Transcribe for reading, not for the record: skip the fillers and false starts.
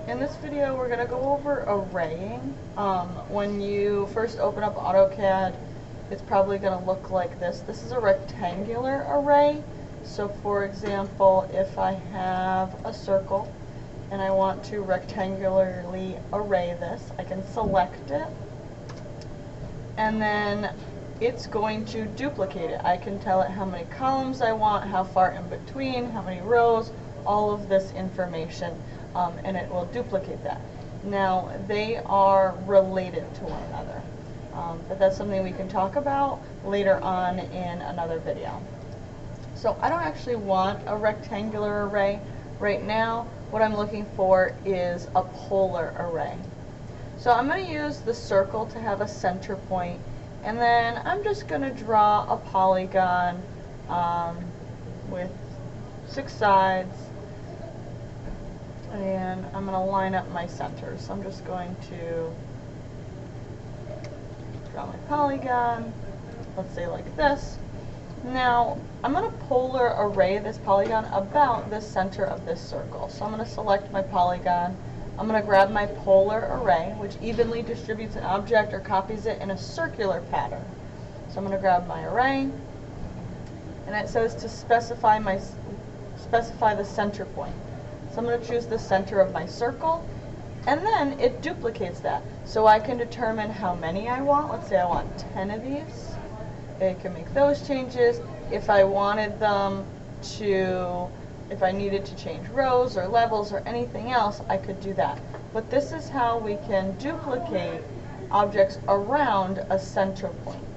In this video, we're going to go over arraying. When you first open up AutoCAD, it's probably going to look like this. This is a rectangular array. So for example, if I have a circle and I want to rectangularly array this, I can select it, and then it's going to duplicate it. I can tell it how many columns I want, how far in between, how many rows, all of this information. And it will duplicate that. Now, they are related to one another, but that's something we can talk about later on in another video. So I don't actually want a rectangular array right now. What I'm looking for is a polar array. So I'm going to use the circle to have a center point, and then I'm just going to draw a polygon with 6 sides. And I'm going to line up my centers. So I'm just going to draw my polygon, let's say like this. Now, I'm going to polar array this polygon about the center of this circle. So I'm going to select my polygon. I'm going to grab my polar array, which evenly distributes an object or copies it in a circular pattern. So I'm going to grab my array, and it says to specify the center point. So I'm going to choose the center of my circle, and then it duplicates that. So I can determine how many I want. Let's say I want 10 of these. I can make those changes. If I wanted them to, if I needed to change rows or levels or anything else, I could do that. But this is how we can duplicate objects around a center point.